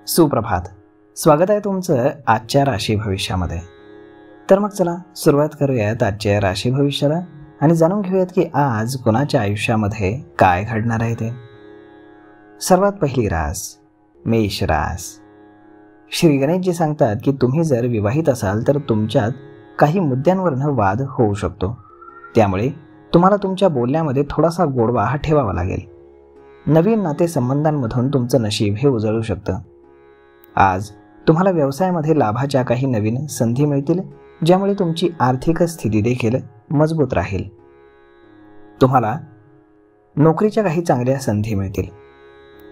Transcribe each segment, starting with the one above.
सुप्रभात. स्वागत आहे तुमचं आजच्या राशी भविष्यामध्ये. तर मग चला सुरुवात करूयात आजच्या राशी भविष्याला आणि जाणून घेऊयात की आज कोणाच्या आयुष्यामध्ये काय घडणार आहे ते. सर्वात पहिली रास मेष रास. श्री गणेशजी सांगतात की तुम्ही जर विवाहित असाल तर तुमच्यात काही मुद्द्यांवरनं वाद होऊ शकतो. त्यामुळे तुम्हाला तुमच्या बोलण्यामध्ये थोडासा गोडवा हा ठेवावा लागेल. नवीन नातेसंबंधांमधून तुमचं नशीब हे उजळू शकतं. आज तुम्हाला व्यवसायामध्ये लाभाच्या काही नवीन संधी मिळतील, ज्यामुळे तुमची आर्थिक स्थिती देखील मजबूत राहील. तुम्हाला नोकरीच्या काही चांगल्या संधी मिळतील.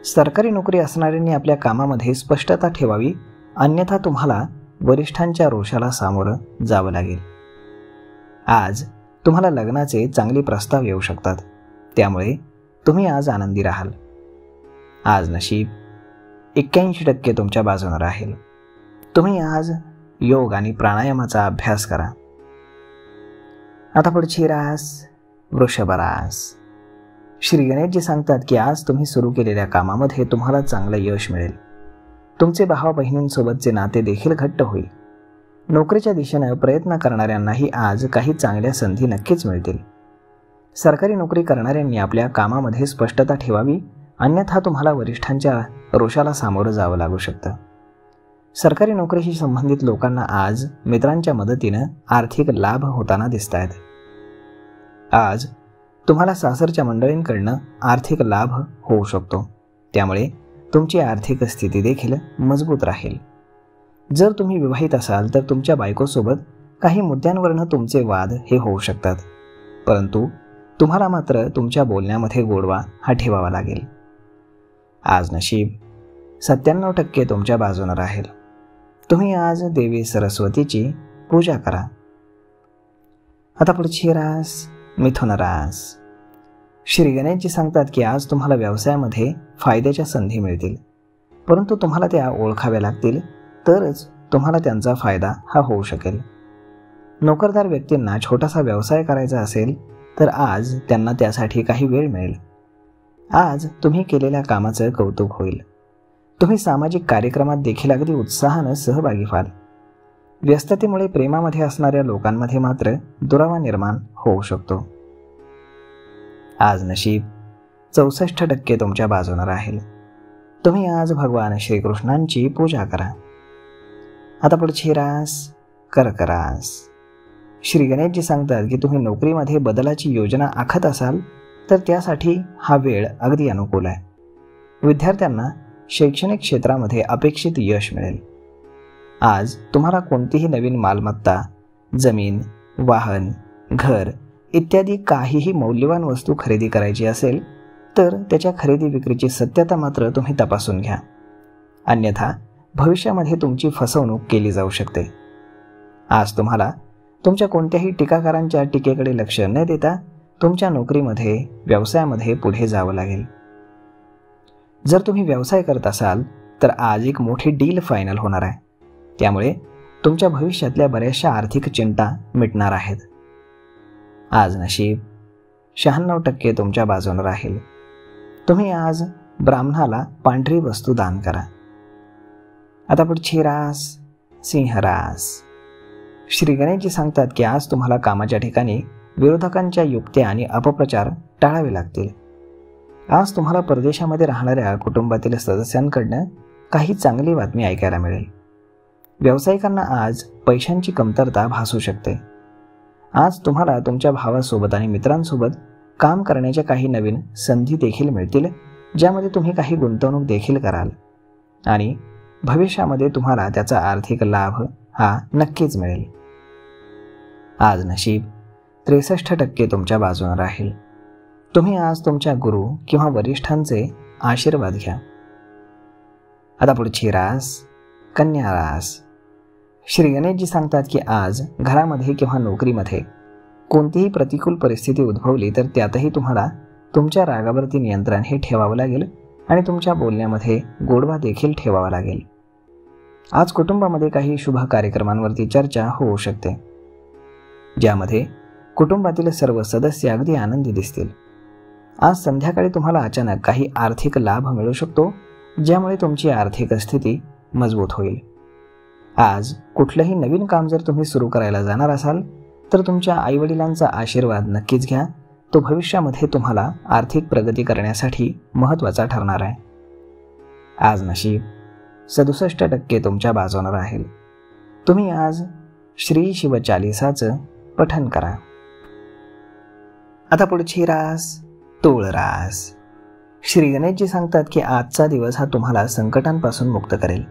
सरकारी नोकरी असणाऱ्यांनी आपल्या कामामध्ये स्पष्टता ठेवावी, अन्यथा तुम्हाला वरिष्ठांच्या रोषाला सामोरं जावं लागेल. आज तुम्हाला लग्नाचे चांगले प्रस्ताव येऊ शकतात, त्यामुळे तुम्ही आज आनंदी राहाल. आज नशीब 81% तुमच्या बाजूने राहील. तुम्ही आज योग आणि प्राणायामाचा अभ्यास करा. आता पुढची रास वृषभ रास. श्री गणेशजी सांगतात की आज तुम्ही सुरू केलेल्या कामामध्ये तुम्हाला चांगलं यश मिळेल. तुमचे भावा बहिणींसोबतचे नाते देखील घट्ट होईल. नोकरीच्या दिशेनं प्रयत्न करणाऱ्यांनाही आज काही चांगल्या संधी नक्कीच मिळतील. सरकारी नोकरी करणाऱ्यांनी आपल्या कामामध्ये स्पष्टता ठेवावी, अन्यथा तुम्हाला वरिष्ठांच्या रोषाला सामोरं जावं लागू शकतं. सरकारी नोकरीशी संबंधित लोकांना आज मित्रांच्या मदतीनं आर्थिक लाभ होताना दिसत आहेत. आज तुम्हाला सासरच्या मंडळींकडनं आर्थिक लाभ होऊ शकतो, त्यामुळे तुमची आर्थिक स्थिती देखील मजबूत राहील. जर तुम्ही विवाहित असाल तर तुमच्या बायकोसोबत काही मुद्द्यांवरनं तुमचे वाद हे होऊ शकतात, परंतु तुम्हाला मात्र तुमच्या बोलण्यामध्ये गोडवा हा ठेवावा लागेल. आज नशीब 97% तुमच्या बाजूने राहील. तुम्ही आज देवी सरस्वतीची पूजा करा. आता पुढची रास मिथुन रास. श्री गणेशजी सांगतात की आज तुम्हाला व्यवसायामध्ये फायद्याच्या संधी मिळतील, परंतु तुम्हाला त्या ओळखाव्या लागतील, तरच तुम्हाला त्यांचा फायदा हा होऊ शकेल. नोकरदार व्यक्तींना छोटासा व्यवसाय करायचा असेल तर आज त्यांना त्यासाठी काही वेळ मिळेल. आज तुम्ही केलेल्या कामाचं कौतुक होईल. तुम्ही सामाजिक कार्यक्रमात देखील अगदी उत्साहानं सहभागी व्हाल. व्यस्ततेमुळे प्रेमामध्ये असणाऱ्या लोकांमध्ये मात्र दुरावा निर्माण होऊ शकतो. आज नशीब 64% तुमच्या बाजूने राहील. तुम्ही आज भगवान श्रीकृष्णांची पूजा करा. आता पुढची रास कर्क रास. श्री गणेशजी सांगतात की तुम्ही नोकरीमध्ये बदलाची योजना आखत असाल तर त्यासाठी हा वेळ अगदी अनुकूल आहे. विद्यार्थ्यांना शैक्षणिक क्षेत्रामध्ये अपेक्षित यश मिळेल. आज तुम्हाला कोणतीही नवीन मालमत्ता, जमीन, वाहन, घर इत्यादी काहीही मौल्यवान वस्तू खरेदी करायची असेल तर त्याच्या खरेदी विक्रीची सत्यता मात्र तुम्ही तपासून घ्या, अन्यथा भविष्यामध्ये तुमची फसवणूक केली जाऊ शकते. आज तुम्हाला तुमच्या कोणत्याही टीकाकारांच्या टीकेकडे लक्ष न देता तुमच्या नोकरीमध्ये, व्यवसायामध्ये पुढे जावं लागेल. जर तुम्ही व्यवसाय करत असाल तर आज एक मोठी डील फायनल होणार आहे, त्यामुळे तुमच्या भविष्यातल्या बऱ्याचशा आर्थिक चिंता मिटणार आहेत. आज नशीब 96% तुमच्या बाजूने राहील. तुम्ही आज ब्राह्मणाला पांढरी वस्तू दान करा. आता पुढची रास सिंह रास. श्री गणेशजी सांगतात की आज तुम्हाला कामाच्या ठिकाणी विरोधकांच्या युक्त्या आणि अपप्रचार टाळावे लागतील. आज तुम्हाला परदेशामध्ये राहणाऱ्या कुटुंबातील सदस्यांकडनं काही चांगली बातमी ऐकायला मिळेल. व्यावसायिकांना आज पैशांची कमतरता भासू शकते. आज तुम्हाला तुमच्या भावासोबत आणि मित्रांसोबत काम करण्याच्या काही नवीन संधी देखील मिळतील, ज्यामध्ये तुम्ही काही गुंतवणूक देखील कराल आणि भविष्यामध्ये तुम्हाला त्याचा आर्थिक लाभ हा नक्कीच मिळेल. आज नशीब 63% तुमच्या बाजूने राहील. तुम्ही आज तुमच्या गुरु किंवा वरिष्ठांचे आशीर्वाद घ्या. आता पुढची रास कन्या रास. श्री गणेशजी सांगतात की आज घरामध्ये किंवा नोकरीमध्ये कोणतीही प्रतिकूल परिस्थिती उद्भवली तर त्यातही तुम्हाला तुमच्या रागावरती नियंत्रण हे ठेवावं लागेल आणि तुमच्या बोलण्यामध्ये गोडवा देखील ठेवावा लागेल. आज कुटुंबामध्ये काही शुभ कार्यक्रमांवरती चर्चा होऊ शकते, ज्यामध्ये कुटुंबातील सर्व सदस्य अगदी आनंदी दिसतील. आज संध्याकाळी तुम्हाला अचानक काही आर्थिक लाभ मिळू शकतो ज्यामुळे तुमची आर्थिक स्थिती मजबूत होईल. आज कुठलंही नवीन काम जर तुम्ही सुरू करायला जाणार असाल तर तुमच्या आईवडिलांचा आशीर्वाद नक्कीच घ्या. तो भविष्यामध्ये तुम्हाला आर्थिक प्रगती करण्यासाठी महत्त्वाचा ठरणार आहे. आज नशीब 67% तुमच्या बाजूने राहील. तुम्ही आज श्री शिवचालिसाचं पठण करा. आता पुढची रास तूळ रास. श्री गणेशजी सांगतात की आजचा दिवस हा तुम्हाला संकटांपासून मुक्त करेल.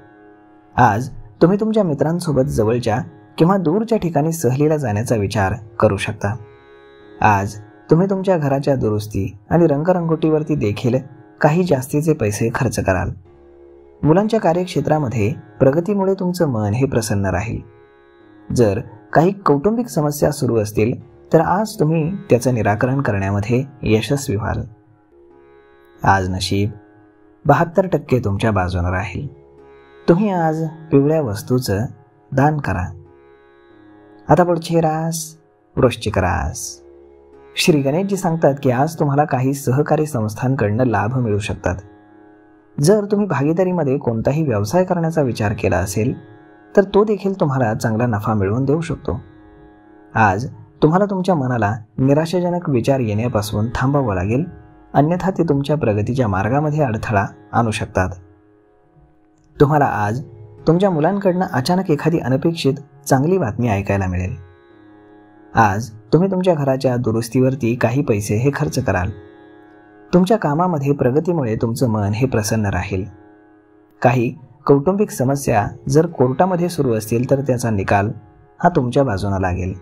आज तुम्ही तुमच्या मित्रांसोबत जवळच्या किंवा दूरच्या ठिकाणी सहलीला जाण्याचा विचार करू शकता. आज तुम्ही तुमच्या घराच्या दुरुस्ती आणि रंगरंगोटीवरती देखील काही जास्तीचे पैसे खर्च कराल. मुलांच्या कार्यक्षेत्रामध्ये प्रगतीमुळे तुमचं मन हे प्रसन्न राहील. जर काही कौटुंबिक समस्या सुरू असतील तर आज तुम्ही त्याचं निराकरण करण्यामध्ये यशस्वी व्हाल. आज नशीब 72% तुमच्या बाजूने राहील. तुम्ही आज पिवळ्या वस्तूचं दान करा. आता पुढची रास वृश्चिक रास. श्री गणेशजी सांगतात की आज तुम्हाला काही सहकारी संस्थांकडनं लाभ मिळू शकतात. जर तुम्ही भागीदारीमध्ये कोणताही व्यवसाय करण्याचा विचार केला असेल तर तो देखील तुम्हाला चांगला नफा मिळवून देऊ शकतो. आज तुम्हाला तुमच्या मनाला निराशाजनक विचार येण्यापासून थांबावं लागेल, अन्यथा ते तुमच्या प्रगतीच्या मार्गामध्ये अडथळा आणू शकतात. तुम्हाला आज तुमच्या मुलांकडनं अचानक एखादी अनपेक्षित चांगली बातमी ऐकायला मिळेल. आज तुम्ही तुमच्या घराच्या दुरुस्तीवरती काही पैसे हे खर्च कराल. तुमच्या कामामध्ये प्रगतीमुळे तुमचं मन हे प्रसन्न राहील. काही कौटुंबिक समस्या जर कोर्टामध्ये सुरू असतील तर त्याचा निकाल हा तुमच्या बाजूने लागेल.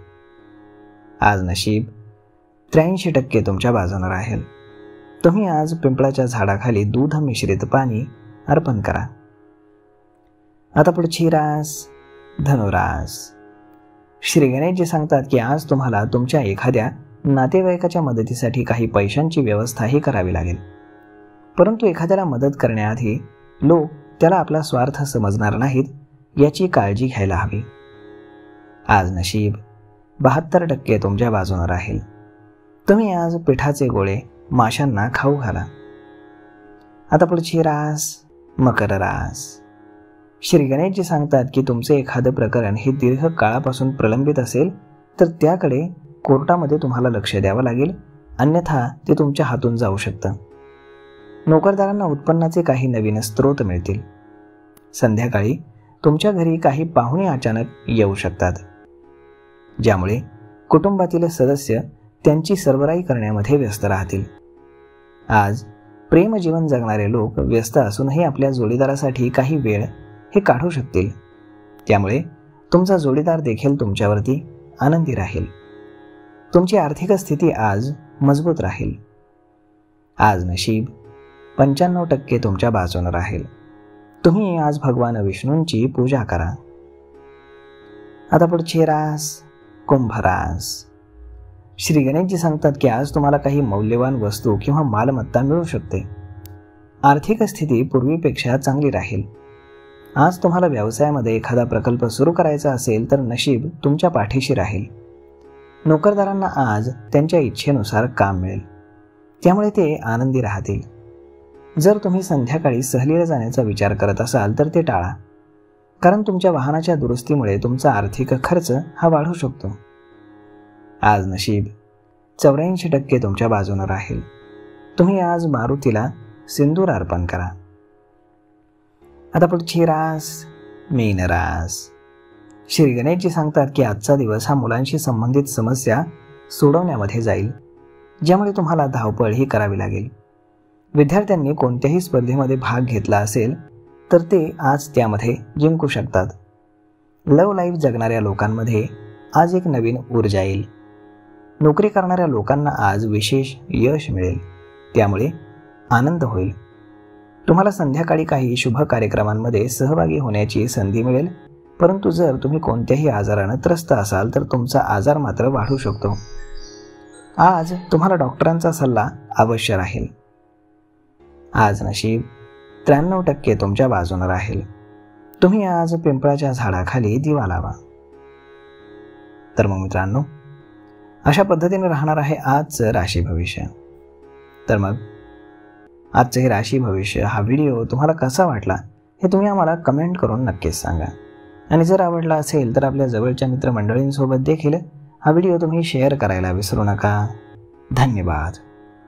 आज नशीब 83% तुमच्या बाजूने राहील. तुम्ही आज पिंपळाच्या झाडाखाली दूध मिश्रित पाणी अर्पण करा. आता पुढची रास धनुरास. श्री गणेशजी सांगतात की आज तुम्हाला तुमच्या एखाद्या नातेवाईकाच्या मदतीसाठी काही पैशांची व्यवस्थाही करावी लागेल. परंतु एखाद्याला मदत करण्याआधी लोक त्याला आपला स्वार्थ समजणार नाहीत याची काळजी घ्यायला हवी. आज नशीब 72% तुमच्या बाजूने राहील. तुम्ही आज पिठाचे गोळे माशांना खाऊ घाला. आता पुढची रास मकर रास. श्री गणेशजी सांगतात की तुमचे एखादं प्रकरण हे दीर्घ काळापासून प्रलंबित असेल तर त्याकडे कोर्टामध्ये तुम्हाला लक्ष द्यावं लागेल, अन्यथा ते तुमच्या हातून जाऊ शकतं. नोकरदारांना उत्पन्नाचे काही नवीन स्रोत मिळतील. संध्याकाळी तुमच्या घरी काही पाहुणे अचानक येऊ शकतात, ज्यामुळे कुटुंबातील सदस्य त्यांची सरबराई करण्यामध्ये व्यस्त राहतील. आज प्रेमजीवन जगणारे लोक व्यस्त असूनही आपल्या जोडीदारासाठी काही वेळ हे काढू शकतील. त्यामुळे तुमचा जोडीदार देखील तुमच्यावरती आनंदी राहील. तुमची आर्थिक स्थिती आज मजबूत राहील. आज नशीब 95% तुमच्या बाजूने राहील. तुम्ही आज भगवान विष्णूंची पूजा करा. आता पुढची रास कुंभ रास. श्री गणेशजी सांगतात की आज तुम्हाला काही मौल्यवान वस्तू किंवा मालमत्ता मिळू शकते. आर्थिक स्थिती पूर्वीपेक्षा चांगली राहील. आज तुम्हाला व्यवसायामध्ये एखादा प्रकल्प सुरू करायचा असेल तर नशीब तुमच्या पाठीशी राहील. नोकरदारांना आज त्यांच्या इच्छेनुसार काम मिळेल, त्यामुळे ते आनंदी राहतील. जर तुम्ही संध्याकाळी सहलीला जाण्याचा विचार करत असाल तर ते टाळा, कारण तुमच्या वाहनाच्या दुरुस्तीमुळे तुमचा आर्थिक खर्च हा वाढू शकतो. आज नशीब 84% तुमच्या बाजूने राहील. तुम्ही आज मारुतीला सिंदूर अर्पण करा. आता पुढची रास मीन रास. श्री गणेशजी सांगतात की आजचा दिवस हा मुलांशी संबंधित समस्या सोडवण्यामध्ये जाईल, ज्यामुळे तुम्हाला धावपळ ही करावी लागेल. विद्यार्थ्यांनी कोणत्याही स्पर्धेमध्ये भाग घेतला असेल तर ते आज त्यामध्ये जिंकू शकतात. लव लाईफ जगणाऱ्या लोकांमध्ये आज एक नवीन ऊर्जा येईल. नोकरी करणाऱ्या लोकांना आज विशेष यश मिळेल, त्यामुळे आनंद होईल. तुम्हाला संध्याकाळी काही शुभ कार्यक्रमांमध्ये सहभागी होण्याची संधी मिळेल, परंतु जर तुम्ही कोणत्याही आजाराने त्रस्त असाल तर तुमचा आजार मात्र वाढू शकतो. आज तुम्हाला डॉक्टरांचा सल्ला अवश्य राहील. आज नशीब 93% तुमच्या बाजूने राहील. तुम्ही आज पिंपळाच्या झाडाखाली दिवा लावा. तर मग मित्रांनो, अशा पद्धतीने राहणार आहे आजचं राशी भविष्य. तर मग आजचं हे राशी भविष्य हा व्हिडिओ तुम्हाला कसा वाटला हे तुम्ही आम्हाला कमेंट करून नक्कीच सांगा. आणि जर आवडला असेल तर आपल्या जवळच्या मित्रमंडळींसोबत देखील हा व्हिडिओ तुम्ही शेअर करायला विसरू नका. धन्यवाद.